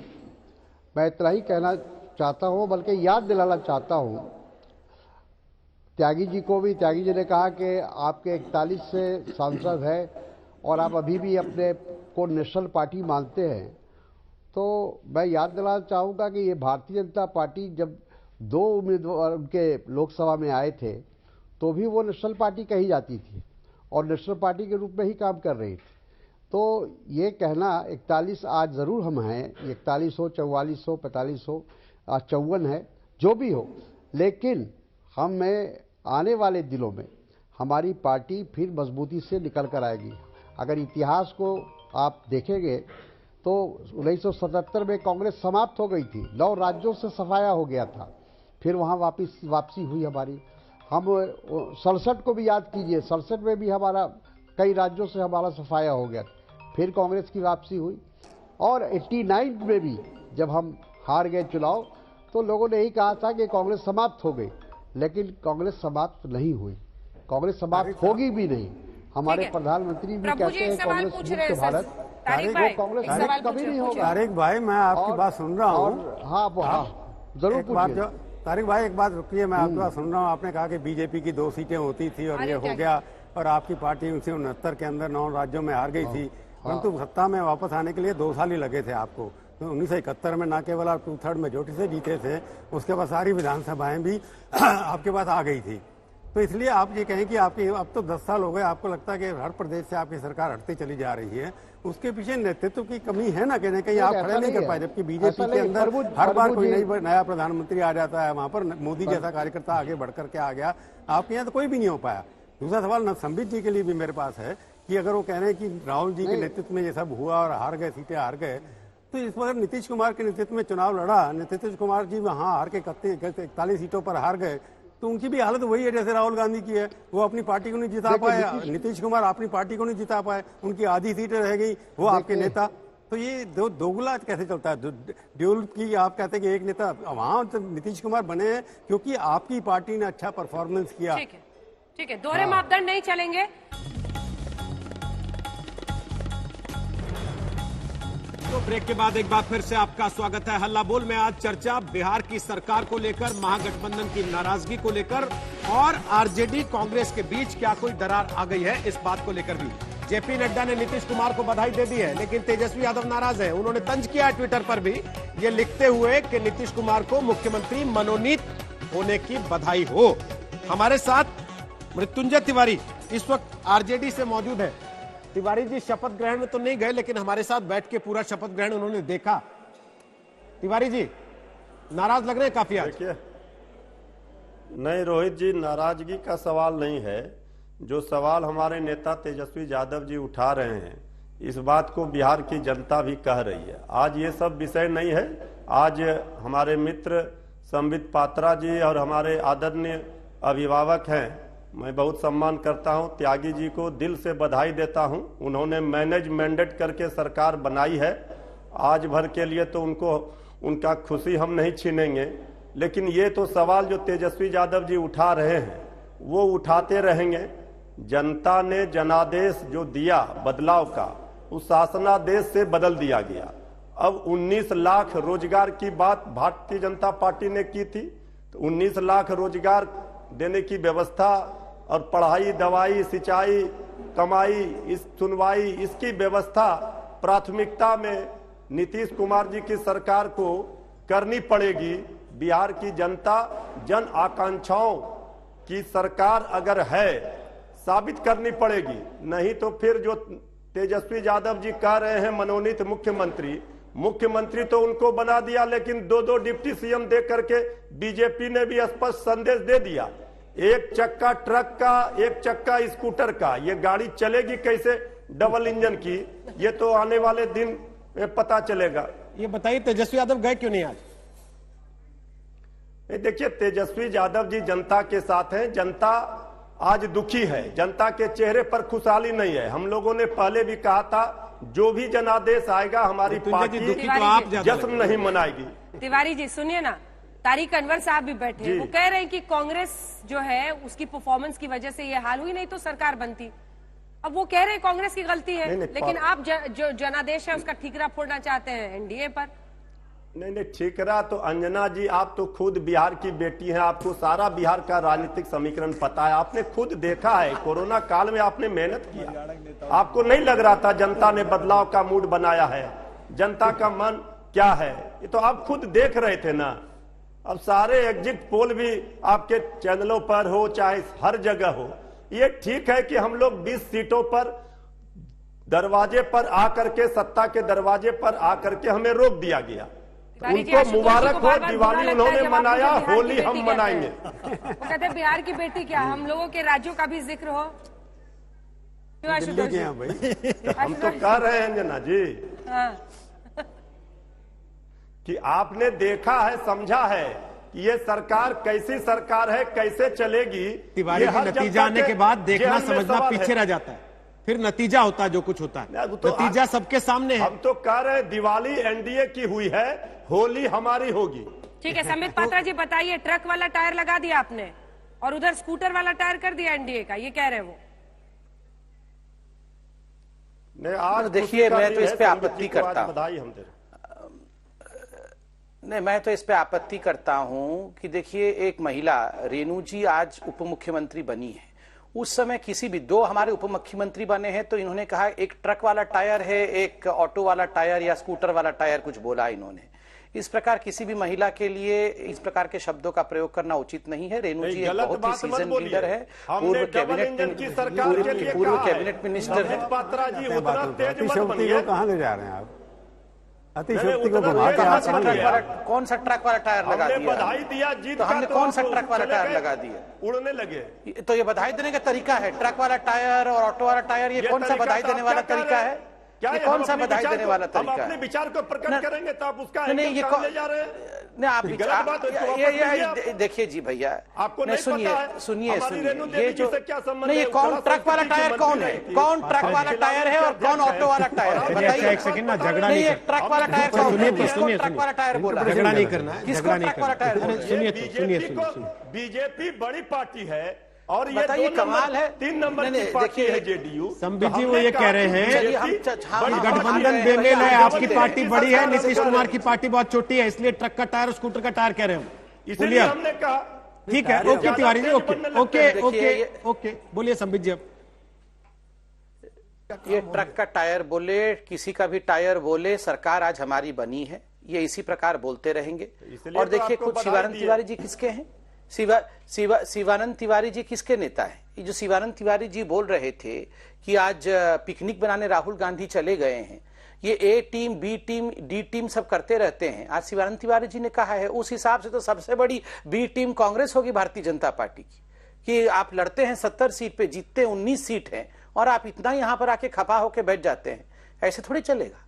मैं इतना ही कहना चाहता हूं, बल्कि याद दिलाना चाहता हूं त्यागी जी को भी। त्यागी जी ने कहा कि आपके 41 से सांसद है और आप अभी भी अपने को नेशनल पार्टी मानते हैं, तो मैं याद दिलाना चाहूँगा कि ये भारतीय जनता पार्टी जब 2 उम्मीदवार उनके लोकसभा में आए थे तो भी वो नेशनल पार्टी कही जाती थी और नेशनल पार्टी के रूप में ही काम कर रही थी। तो ये कहना 41 आज ज़रूर हम हैं, 41 हो, 44 हो, 45 हो, 54 है, जो भी हो, लेकिन हमें आने वाले दिनों में हमारी पार्टी फिर मजबूती से निकल कर आएगी। अगर इतिहास को आप देखेंगे तो 1977 में कांग्रेस समाप्त हो गई थी, 9 राज्यों से सफाया हो गया था, फिर वहाँ वापसी हुई हमारी। हम 67 को भी याद कीजिए, 67 में भी हमारा कई राज्यों से हमारा सफाया हो गया, फिर कांग्रेस की वापसी हुई। और 89 में भी जब हम हार गए चुनाव तो लोगों ने यही कहा था कि कांग्रेस समाप्त हो गई, लेकिन कांग्रेस समाप्त नहीं हुई, कांग्रेस समाप्त होगी भी नहीं। हमारे प्रधानमंत्री भी कहते हैं कांग्रेस मुक्त भारत, कांग्रेस कभी नहीं होगा। तारिक भाई मैं आपकी बात सुन रहा हूँ। हाँ जरूर पूछिए। तारिक भाई एक बात रुकिए, मैं आपकी बात सुन रहा हूँ। आपने कहा कि बीजेपी की 2 सीटें होती थी और ये हो गया, और आपकी पार्टी 1969 के अंदर 9 राज्यों में हार गई थी, परंतु सत्ता में वापस आने के लिए 2 साल ही लगे थे आपको। तो 1971 में न केवल आप 2/3 मेजोरिटी से जीते थे, उसके बाद सारी विधानसभाएं भी आपके पास आ गई थी। तो इसलिए आप ये कहें कि आपकी अब तो 10 साल हो गए, आपको लगता है कि हर प्रदेश से आपकी सरकार हटती चली जा रही है, उसके पीछे नेतृत्व की कमी है ना, कहने कहीं आप खड़े नहीं कर पाए, जबकि बीजेपी के अंदर हर बार कोई नया प्रधानमंत्री आ जाता है, वहां पर मोदी जैसा कार्यकर्ता आगे बढ़कर के आ गया, आपके यहाँ तो कोई भी नहीं हो पाया। दूसरा सवाल संबित जी के लिए भी मेरे पास है कि अगर वो कह रहे हैं कि राहुल जी के नेतृत्व में ये सब हुआ और हार गए, सीटें हार गए, तो इस पर नीतीश कुमार के नेतृत्व में चुनाव लड़ा, नीतीश कुमार जी वहां हार के 41 सीटों पर हार गए, तो उनकी भी हालत वही है जैसे राहुल गांधी की है। वो अपनी पार्टी को नहीं जिता पाए, नीतीश कुमार अपनी पार्टी को नहीं जिता पाए, उनकी आधी सीटें रह गई, वो आपके नेता। तो ये दोगला कैसे चलता है? ड्यूल की आप कहते हैं कि एक नेता वहां तो नीतीश कुमार बने हैं क्योंकि आपकी पार्टी ने अच्छा परफॉर्मेंस किया। ठीक है, दोहरे मापदंड नहीं चलेंगे। तो ब्रेक के बाद एक बार फिर से आपका स्वागत है हल्ला बोल में। आज चर्चा बिहार की सरकार को लेकर, महागठबंधन की नाराजगी को लेकर और आरजेडी कांग्रेस के बीच क्या कोई दरार आ गई है, इस बात को लेकर भी। जेपी नड्डा ने नीतीश कुमार को बधाई दे दी है, लेकिन तेजस्वी यादव नाराज है। उन्होंने तंज किया है ट्विटर पर भी ये लिखते हुए कि नीतीश कुमार को मुख्यमंत्री मनोनीत होने की बधाई हो। हमारे साथ मृत्युंजय तिवारी इस वक्त आरजेडी से मौजूद है। तिवारी जी शपथ ग्रहण में तो नहीं गए, लेकिन हमारे साथ बैठ के पूरा शपथ ग्रहण उन्होंने देखा। तिवारी जी नाराज लग रहे हैं काफी आज। नहीं रोहित जी, नाराजगी का सवाल नहीं है। जो सवाल हमारे नेता तेजस्वी यादव जी उठा रहे हैं, इस बात को बिहार की जनता भी कह रही है। आज ये सब विषय नहीं है। आज हमारे मित्र संबित पात्रा जी और हमारे आदरणीय अभिभावक हैं, मैं बहुत सम्मान करता हूं, त्यागी जी को दिल से बधाई देता हूं। उन्होंने मैनेज मैंडेट करके सरकार बनाई है। आज भर के लिए तो उनको उनका खुशी हम नहीं छीनेंगे, लेकिन ये तो सवाल जो तेजस्वी यादव जी उठा रहे हैं वो उठाते रहेंगे। जनता ने जनादेश जो दिया बदलाव का, उस शासनादेश से बदल दिया गया। अब 19 लाख रोजगार की बात भारतीय जनता पार्टी ने की थी, तो 19 लाख रोजगार देने की व्यवस्था और पढ़ाई, दवाई, सिंचाई, कमाई, इस सुनवाई, इसकी व्यवस्था प्राथमिकता में नीतीश कुमार जी की सरकार को करनी पड़ेगी। बिहार की जनता जन आकांक्षाओं की सरकार अगर है, साबित करनी पड़ेगी। नहीं तो फिर जो तेजस्वी यादव जी कह रहे हैं मनोनीत मुख्यमंत्री तो उनको बना दिया, लेकिन 2-2 डिप्टी सीएम दे करके बीजेपी ने भी स्पष्ट संदेश दे दिया। एक चक्का ट्रक का, एक चक्का स्कूटर का, ये गाड़ी चलेगी कैसे डबल इंजन की, ये तो आने वाले दिन में पता चलेगा। ये बताइए तेजस्वी यादव गए क्यों नहीं आज? देखिए, तेजस्वी यादव जी जनता के साथ हैं। जनता आज दुखी है, जनता के चेहरे पर खुशहाली नहीं है। हम लोगों ने पहले भी कहा था, जो भी जनादेश आएगा हमारी पार्टी जश्न नहीं मनाएगी। तिवारी जी सुनिए ना, तारिक अनवर साहब भी बैठे, वो कह रहे हैं कि कांग्रेस जो है उसकी परफॉर्मेंस की वजह से ये हाल हुई, नहीं तो सरकार बनती। अब वो कह रहे हैं कांग्रेस की गलती है, लेकिन आप जो जनादेश है उसका ठीकरा फोड़ना चाहते हैं एनडीए पर। नहीं, ठीकरा तो अंजना जी, आप तो खुद बिहार की बेटी हैं, आपको सारा बिहार का राजनीतिक समीकरण पता है। आपने खुद देखा है, कोरोना काल में आपने मेहनत किया। आपको नहीं लग रहा था जनता ने बदलाव का मूड बनाया है? जनता का मन क्या है ये तो आप खुद देख रहे थे ना। अब सारे एग्जिट पोल भी आपके चैनलों पर हो, चाहे हर जगह हो। ये ठीक है कि हम लोग 20 सीटों पर दरवाजे पर आकर के, सत्ता के दरवाजे पर आकर के हमें रोक दिया गया। उनको मुबारक हो, दिवाली उन्होंने मनाया, होली हम मनाएंगे। वो कहते हैं बिहार की बेटी क्या, हम लोगों के राज्यों का भी जिक्र हो। हम तो कह रहे हैं अंजना जी कि आपने देखा है, समझा है कि ये सरकार कैसी सरकार है, कैसे चलेगी। तिवारी जी, नतीजा आने के बाद देखना समझना पीछे रह जाता है, फिर नतीजा होता है जो कुछ होता है। तो नतीजा सबके सामने है। हम तो कह रहे हैं दिवाली एनडीए की हुई है, होली हमारी होगी। ठीक है, संबित पात्रा जी बताइए, ट्रक वाला टायर लगा दिया आपने और उधर स्कूटर वाला टायर कर दिया एनडीए का, ये कह रहे हैं वो। नहीं, आज देखिए, मैं तो इस पे आपत्ति करता हूं। बधाई हम दे। नहीं, मैं तो इस पे आपत्ति करता हूं कि देखिए, एक महिला रेणु जी आज उप मुख्यमंत्री बनी है। उस समय किसी भी दो हमारे उप मुख्यमंत्री बने हैं तो इन्होंने कहा एक ट्रक वाला टायर है, एक ऑटो वाला टायर या स्कूटर वाला टायर, कुछ बोला इन्होंने। इस प्रकार किसी भी महिला के लिए इस प्रकार के शब्दों का प्रयोग करना उचित नहीं है। रेणु जी एक बहुत ही सीजन लीडर है, पूर्व कैबिनेट मिनिस्टर है। कहाँ ले जा रहे हैं आप? अतिशयोक्ति को घुमा के आप कौन सा ट्रक वाला टायर लगा दिया? बधाई दिया जीत तो हमने कौन सा ट्रक वाला टायर लगा दिया? उड़ने लगे। तो ये बधाई देने का तरीका है? ट्रक वाला टायर और ऑटो वाला टायर, ये कौन सा बधाई देने वाला तरीका है? क्या ये हम कौन सा अपने बधाई विचार देने को- वाला हम तरीका अपने है? विचार को प्रकट करेंगे तो आप उसका नहीं, एंगल ये कहाँ ले जा रहे हैं? नहीं आप ये गलत बात है, इसको वापस लीजिए आप। देखिए जी भैया, आपको नहीं नहीं पता है सुनिए हमारी रेणु ये देवी जो जी से क्या संबंध नहीं, है? ये कौन उत्तराखंड ट्रक वाला की टायर मंत्री कौन है? रही थी। कौन ट्रक वाला टायर है और कौन ऑटो वाला टायर है? बताइए। एक सेकंड ना, झगड़ा नहीं, नहीं ये ट्रक वाला टायर कौन है? सुनिए किसको ट्रक वाला टायर बोला? झगड़ा नहीं करना है, किसको झगड़ा नहीं ट्रक वाला टायर करना बोला? है। सुनिए। बीजेपी बड़ी पार्टी है और ये बताइए, 2 कमाल नंबर है। 3 नंबर नहीं, की पार्टी देखिए, है जेडीयू। संबित जी वो ये कह रहे हैं चलिए, हम गठबंधन बेमेल है, आपकी पार्टी बड़ी है, नीतीश कुमार की पार्टी बहुत छोटी है, इसलिए ट्रक का टायर और स्कूटर का टायर कह रहे हो। इसलिए हमने कहा ठीक है, ओके तिवारी जी, ओके बोलिए संबित जी। अब ये ट्रक का टायर बोले, किसी का भी टायर बोले, सरकार आज हमारी बनी है, ये इसी प्रकार बोलते रहेंगे। और देखिए, कुछ शिवानंद तिवारी जी किसके हैं? शिवानंद तिवारी जी किसके नेता है? ये जो शिवानंद तिवारी जी बोल रहे थे कि आज पिकनिक बनाने राहुल गांधी चले गए हैं, ये A team, B team, D team सब करते रहते हैं। आज शिवानंद तिवारी जी ने कहा है, उस हिसाब से तो सबसे बड़ी बी टीम कांग्रेस होगी भारतीय जनता पार्टी की, कि आप लड़ते हैं 70 सीट पे, जीतते 19 सीट हैं और आप इतना यहां पर आके खपा होके बैठ जाते हैं, ऐसे थोड़ी चलेगा।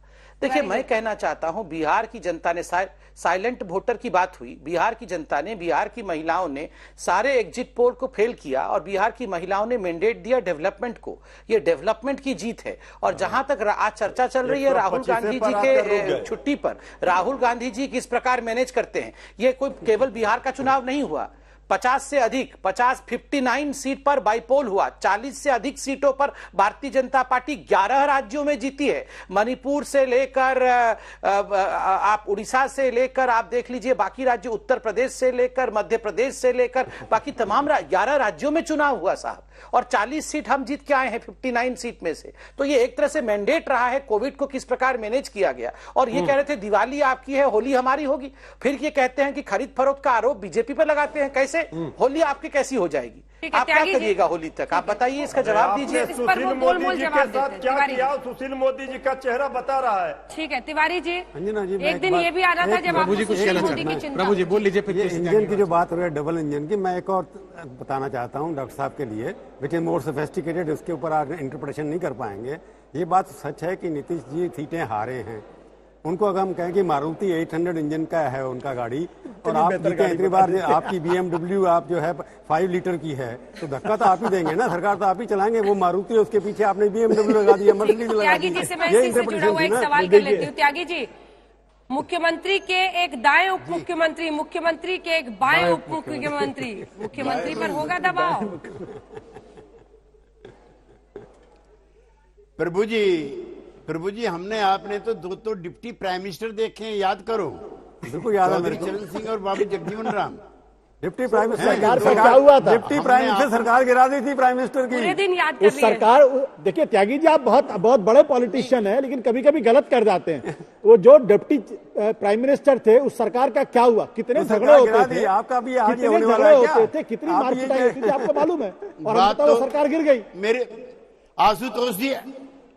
देखिए, मैं कहना चाहता हूं, बिहार की जनता ने साइलेंट वोटर की बात हुई, बिहार की जनता ने, बिहार की महिलाओं ने सारे एग्जिट पोल को फेल किया और बिहार की महिलाओं ने मैंडेट दिया डेवलपमेंट को। ये डेवलपमेंट की जीत है। और जहां तक आज चर्चा चल रही है राहुल गांधी जी के छुट्टी पर, राहुल गांधी जी किस प्रकार मैनेज करते हैं, ये कोई केवल बिहार का चुनाव नहीं हुआ, 50 से अधिक 59 सीट पर बाइपोल हुआ, 40 से अधिक सीटों पर भारतीय जनता पार्टी 11 राज्यों में जीती है। मणिपुर से लेकर आप उड़ीसा से लेकर आप देख लीजिए, बाकी राज्य, उत्तर प्रदेश से लेकर मध्य प्रदेश से लेकर बाकी तमाम 11 राज्यों में चुनाव हुआ साहब, और 40 सीट हम जीत के आए हैं 59 सीट में से। तो ये एक तरह से मैंडेट रहा है, कोविड को किस प्रकार मैनेज किया गया। और ये कह रहे थे दिवाली आपकी है, होली हमारी होगी, फिर ये कहते हैं कि खरीद फरोख्त का आरोप बीजेपी पर लगाते हैं। कैसे होली आपकी कैसी हो जाएगी? आप क्या करिएगा होली तक? आप बताइए, इसका जवाब दीजिए। सुशील मोदी जी के साथ क्या किया, सुशील मोदी जी का चेहरा बता रहा है। ठीक है तिवारी जी, अंजना जी, एक दिन ये भी आना था जब आप मोदी की चिंता। प्रभु जी बोल लीजिए। फिर इंजन की जो बात हो रही है, डबल इंजन की, मैं एक और बताना चाहता हूं डॉक्टर साहब के लिए, विच इज मोर सोफिस्टिकेटेड, उसके ऊपर आप इंटरप्रिटेशन नहीं कर पाएंगे। ये बात सच है कि नीतीश जी सीटें हारे हैं। उनको अगर हम कहें कि मारुति 800 इंजन का है उनका गाड़ी, और आप जीते इतनी बार, आपकी BMW आप जो है 5 लीटर की है, तो धक्का तो आप ही देंगे ना, सरकार तो आप ही चलाएंगे। वो मारुति, उसके पीछे आपने BMW लगा दिया, मर्सिडीज लगा त्यागी जी से मैं इसी से जुड़ा हुआ एक सवाल कर लेती हूँ। त्यागी जी, मुख्यमंत्री के एक दाएं उप मुख्यमंत्री, मुख्यमंत्री के एक बाएं उप मुख्यमंत्री, मुख्यमंत्री पर होगा दबाव? प्रभु जी, हमने आपने तो 2 डिप्टी प्राइम मिनिस्टर देखे हैं, याद करो। बिल्कुल याद है मेरे को। चरण सिंह और Babu Jagjivan Ram. Deputy prime minister सरकार पर क्या हुआ था? डिप्टी प्राइम मिनिस्टर सरकार गिरा दी थी प्राइम मिनिस्टर की। पूरे दिन याद कर उस सरकार, देखिए त्यागी जी, आप बहुत बड़े पॉलिटिशियन हैं, लेकिन कभी कभी गलत कर जाते हैं। वो जो डिप्टी प्राइम मिनिस्टर थे, उस सरकार का क्या हुआ? कितने झगड़े होते थे, आपका भी कितने झगड़े होते थे, कितनी मारपीटाई होती थी, आपको मालूम है? और हम बताओ, सरकार गिर गई। मेरे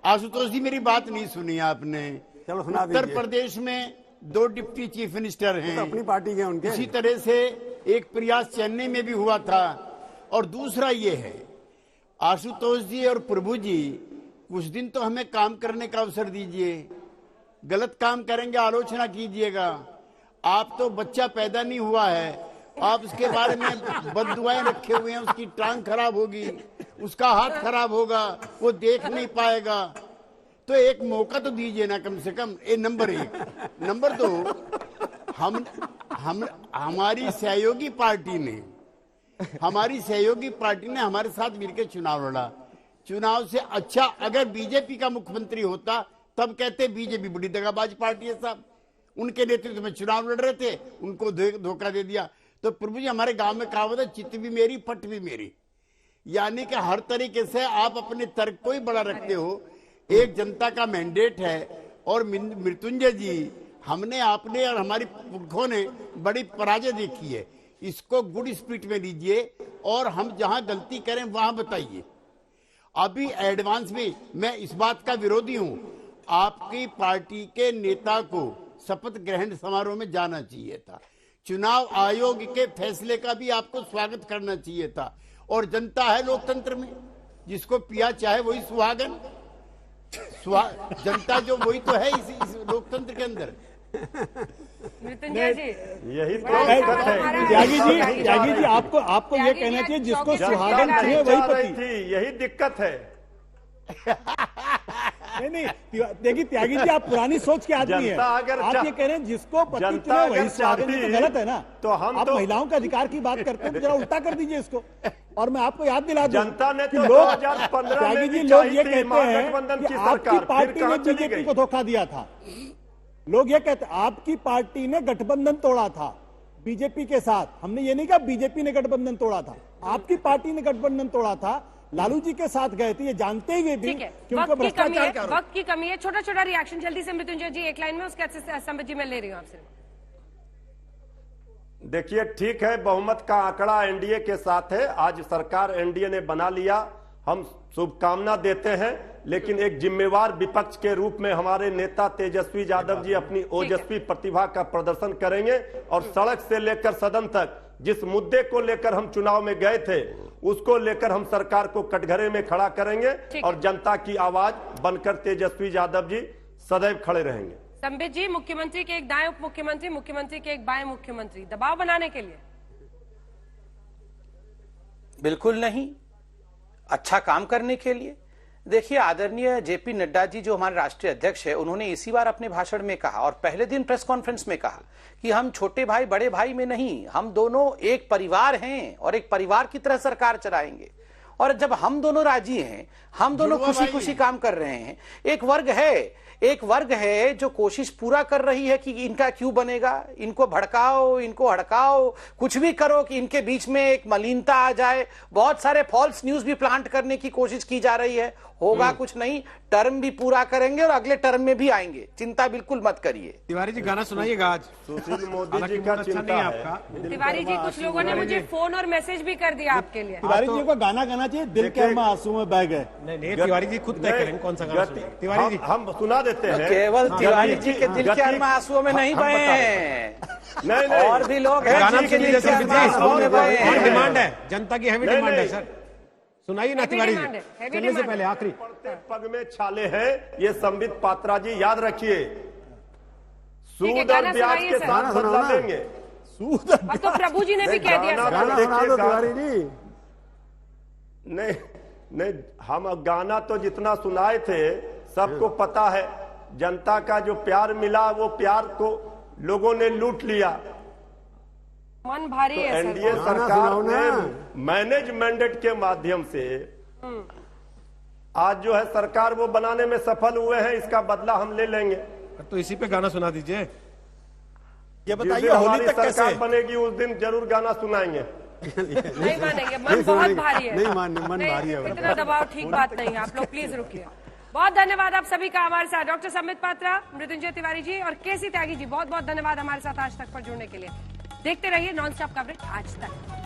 आशुतोष जी मेरी बात नहीं सुनी आपने। चलो सुना उत्तर प्रदेश में 2 डिप्टी चीफ मिनिस्टर हैं, तो अपनी पार्टी के उनके। इसी तरह से एक प्रयास चेन्नई में भी हुआ था। और दूसरा ये है, आशुतोष जी और प्रभु जी, कुछ दिन तो हमें काम करने का अवसर दीजिए। गलत काम करेंगे आलोचना कीजिएगा। आप तो बच्चा पैदा नहीं हुआ है, आप उसके बारे में बददुआएं रखे हुए हैं, उसकी टांग खराब होगी, उसका हाथ खराब होगा, वो देख नहीं पाएगा। तो एक मौका तो दीजिए ना कम से कम। ये नंबर 1। नंबर 2, हमारी सहयोगी पार्टी ने हमारे साथ मिलकर चुनाव लड़ा। चुनाव से अच्छा अगर बीजेपी का मुख्यमंत्री होता, तब कहते बीजेपी बड़ी दगाबाज पार्टी है साहब, उनके नेतृत्व में चुनाव लड़ रहे थे, उनको धोखा दे दिया। तो प्रभु जी, हमारे गांव में कहावत है, चित्त भी मेरी पट भी मेरी, यानी कि हर तरीके से आप अपने तर्क को ही बड़ा रखते हो। एक जनता का मैंडेट है। और मृत्युंजय जी, हमने, आपने और हमारी पुरखों ने बड़ी पराजय देखी है, इसको गुड स्पिरिट में लीजिए और हम जहां गलती करें वहां बताइए। अभी एडवांस में मैं इस बात का विरोधी हूं, आपकी पार्टी के नेता को शपथ ग्रहण समारोह में जाना चाहिए था। चुनाव आयोग के फैसले का भी आपको स्वागत करना चाहिए था। और जनता है लोकतंत्र में, जिसको पिया चाहे वही सुहागन। जनता जो वही तो है इस लोकतंत्र के अंदर। मृत्युंजय जी यही बड़ा दिक्कत है। त्यागी जी आपको ये कहना चाहिए जिसको सुहागन चाहिए वही पति थी, यही दिक्कत है। नहीं देखिए त्यागी जी आप पुरानी सोच के आदमी है, आप ये कह रहे हैं जिसको पति चुने वही सुहागन, तो गलत है ना। तो हम आप महिलाओं के अधिकार की बात करते हैं तो जरा उल्टा कर दीजिए इसको। और मैं आपको याद दिला दूं जनता ने कि तो लोग 2015 त्यागी में जी भी लोग चाही ये थी कहते हैं महागठबंधन कि की आपकी सरकार, पार्टी फिर ने कहाँ चली बीजेपी गई? को धोखा दिया था। लोग ये कहते आपकी पार्टी ने गठबंधन तोड़ा था बीजेपी के साथ। हमने ये नहीं कहा बीजेपी ने गठबंधन तोड़ा था, आपकी पार्टी ने गठबंधन तोड़ा था। लालू जी के साथ गए थे ये जानते हुए भी कि उनको भ्रष्टाचार का वक्त की कमी है। छोटा छोटा रिएक्शन जल्दी से मृत्युंजय जी एक लाइन में, उसके संबित जी मैं ले रही हूँ आपसे। देखिए ठीक है, बहुमत का आंकड़ा एनडीए के साथ है। आज सरकार एनडीए ने बना लिया, हम शुभकामना देते हैं। लेकिन एक जिम्मेवार विपक्ष के रूप में हमारे नेता तेजस्वी यादव जी अपनी ओजस्वी प्रतिभा का प्रदर्शन करेंगे और सड़क से लेकर सदन तक जिस मुद्दे को लेकर हम चुनाव में गए थे उसको लेकर हम सरकार को कटघरे में खड़ा करेंगे और जनता की आवाज बनकर तेजस्वी यादव जी सदैव खड़े रहेंगे। संबित जी, मुख्यमंत्री के एक दाएं उप मुख्यमंत्री, मुख्यमंत्री के एक बाएं मुख्यमंत्री, दबाव बनाने के लिए? बिल्कुल नहीं, अच्छा काम करने के लिए। देखिए आदरणीय जेपी नड्डा जी जो हमारे राष्ट्रीय अध्यक्ष है, उन्होंने इसी बार अपने भाषण में कहा और पहले दिन प्रेस कॉन्फ्रेंस में कहा कि हम छोटे भाई बड़े भाई में नहीं, हम दोनों एक परिवार हैं और एक परिवार की तरह सरकार चलाएंगे। और जब हम दोनों राजी हैं, हम दोनों खुशी खुशी काम कर रहे हैं। एक वर्ग है जो कोशिश पूरा कर रही है कि इनका क्यों बनेगा, इनको भड़काओ, इनको हड़काओ, कुछ भी करो कि इनके बीच में एक मलिनता आ जाए। बहुत सारे फॉल्स न्यूज भी प्लांट करने की कोशिश की जा रही है। होगा कुछ नहीं, टर्म भी पूरा करेंगे और अगले टर्म में भी आएंगे, चिंता बिल्कुल मत करिए। तिवारी जी गाना सुनाइएगा आज। सुशील मोदी जी का अच्छा नहीं आपका। तिवारी जी कुछ लोगों ने मुझे फोन और मैसेज भी कर दिया आपके लिए। तिवारी जी को गाना गाना चाहिए, दिल के हम आंसू में बह गए। नहीं तिवारी जी खुद तय करेंगे कौन सा गाना। तिवारी जी हम सुना देते हैं। केवल तिवारी जी के दिल के आंसुओं में नहीं बहे हैं, नहीं और भी लोग हैं गाना जिनके दिल के आंसुओं में बहे हैं। डिमांड है, जनता की हैवी डिमांड है सर, सुनाइए ना तिवारी जी। चलने से पहले आखिरी पग में छाले हैं ये संबित पात्रा जी, याद रखिए। सूद और ब्याज के साथ बदला लेंगे। सूद अब तो प्रभु जी ने भी कह दिया। तिवारी जी नहीं, हम गाना तो जितना सुनाए थे सबको पता है। जनता का जो प्यार मिला वो प्यार को लोगों ने लूट लिया। मन भारी तो है एनडीए सरकार ने मैनेज मैंडेट के माध्यम से आज जो है सरकार वो बनाने में सफल हुए हैं, इसका बदला हम ले लेंगे। तो इसी पे गाना सुना दीजिए। ये बताइए होली तक सरकार बनेगी उस दिन जरूर गाना सुनाएंगे। नहीं मानेंगे, मन बहुत भारी है। नहीं मानने, मन भारी है। इतना दबाव ठीक बात नहीं है, आप लोग प्लीज रुकिए। बहुत धन्यवाद आप सभी का हमारे साथ, डॉक्टर संबित पात्रा, मृत्युंजय तिवारी जी और केसी त्यागी जी, बहुत बहुत धन्यवाद हमारे साथ आज तक पर जुड़ने के लिए। देखते रहिए नॉन स्टॉप कवरेज आज तक।